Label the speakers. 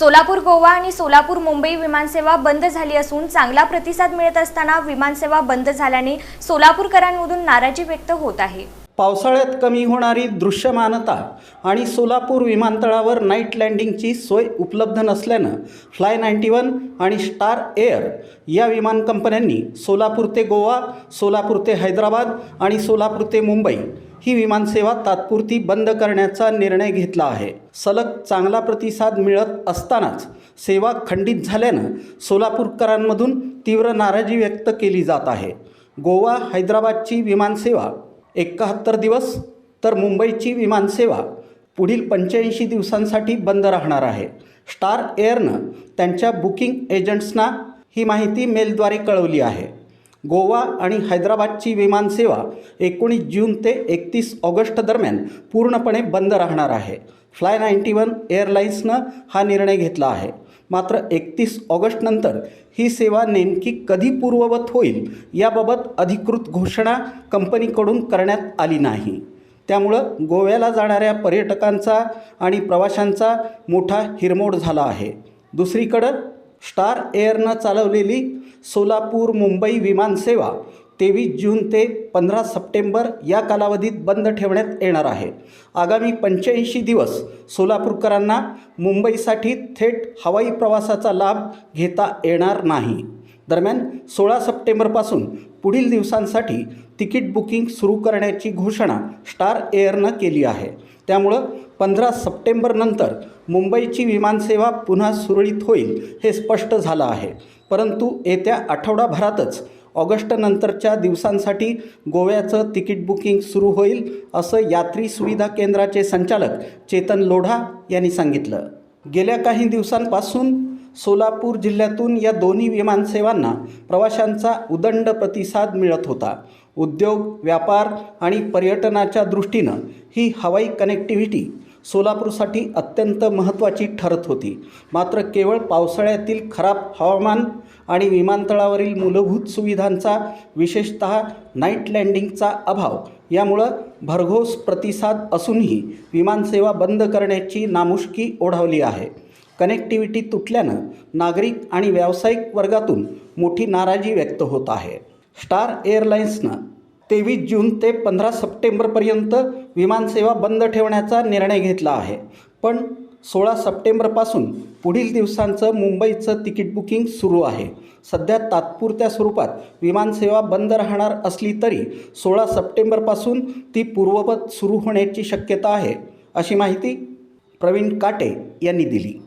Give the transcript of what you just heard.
Speaker 1: सोलापूर गोवा आणि सोलापूर मुंबई विमानसेवा बंद झाली असून चांगला प्रतिसाद मिळत असताना विमानसेवा बंद झाल्याने सोलापूरकरांमधून नाराजी व्यक्त होत आहे।
Speaker 2: पावसाळ्यात कमी होणारी दृश्यमानता आणि सोलापूर विमानतळावर नाईट लँडिंगची सोय उपलब्ध नसल्यानं फ्लाय 91 आणि स्टार एअर या विमान कंपन्यांनी सोलापूर ते गोवा, सोलापूर ते हैदराबाद आणि सोलापूर ते मुंबई ही विमानसेवा तात्पुरती बंद करण्याचा निर्णय घेतला आहे। सलग चांगला प्रतिसाद मिळत असतानाच सेवा खंडित झाल्यानं सोलापूरकरांमधून तीव्र नाराजी व्यक्त केली जात आहे। गोवा हैदराबादची विमानसेवा 71 दिवस तर मुंबईची विमानसेवा पुढील 85 दिवसांसाठी बंद राहणार आहे। स्टार एअरनं त्यांच्या बुकिंग एजंट्सना ही माहिती मेलद्वारे कळवली आहे। गोवा आणि हैदराबादची विमानसेवा 19 जून ते 31 ऑगस्ट दरम्यान पूर्णपणे बंद राहणार आहे। फ्लाय 91 एअरलाइन्सनं हा निर्णय घेतला आहे। मात्र 31 ऑगस्ट नंतर ही सेवा नेमकी कधी पूर्ववत होईल याबाबत अधिकृत घोषणा कंपनीकडून करण्यात आली नाही। त्यामुळं गोव्याला जाणाऱ्या पर्यटकांचा आणि प्रवाशांचा मोठा हिरमोड झाला आहे। दुसरीकडं स्टार एअरनं चालवलेली सोलापूर मुंबई विमानसेवा 23 जून ते 15 सप्टेंबर या कालावधीत बंद ठेवण्यात येणार आहे। आगामी 85 दिवस सोलापूरकरांना मुंबईसाठी थेट हवाई प्रवासाचा लाभ घेता येणार नाही। दरम्यान 16 सप्टेंबरपासून पुढील दिवसांसाठी तिकीट बुकिंग सुरू करण्याची घोषणा स्टार एअरनं केली आहे। त्यामुळं 15 सप्टेंबरनंतर मुंबईची विमानसेवा पुन्हा सुरळीत होईल हे स्पष्ट झालं आहे। परंतु येत्या आठवडाभरातच ऑगस्ट नंतरच्या दिवसांसाठी गोव्याचं तिकीट बुकिंग सुरू होईल असं यात्री सुविधा केंद्राचे संचालक चेतन लोढा यांनी सांगितलं। गेल्या काही दिवसांपासून सोलापूर जिल्ह्यातून या दोन्ही विमानसेवांना प्रवाशांचा उदंड प्रतिसाद मिळत होता। उद्योग, व्यापार आणि पर्यटनाच्या दृष्टीनं ही हवाई कनेक्टिव्हिटी सोलापूरसाठी अत्यंत महत्त्वाची ठरत होती। मात्र केवळ पावसाळ्यातील खराब हवामान आणि विमानतळावरील मूलभूत सुविधांचा विशेषतः नाईट लँडिंगचा अभाव यामुळं भरघोस प्रतिसाद असूनही विमानसेवा बंद करण्याची नामुष्की ओढावली आहे। कनेक्टिव्हिटी तुटल्यानं नागरिक आणि व्यावसायिक वर्गातून मोठी नाराजी व्यक्त होत आहे। स्टार एअरलाइन्सनं 23 जून ते 15 सप्टेंबरपर्यंत विमानसेवा बंद ठेवण्याचा निर्णय घेतला आहे। पण 16 सप्टेंबरपासून पुढील दिवसांचं मुंबईचं तिकीट बुकिंग सुरू आहे। सध्या तात्पुरत्या स्वरूपात विमानसेवा बंद राहणार असली तरी 16 सप्टेंबरपासून ती पूर्ववत सुरू होण्याची शक्यता आहे, अशी माहिती प्रवीण काटे यांनी दिली।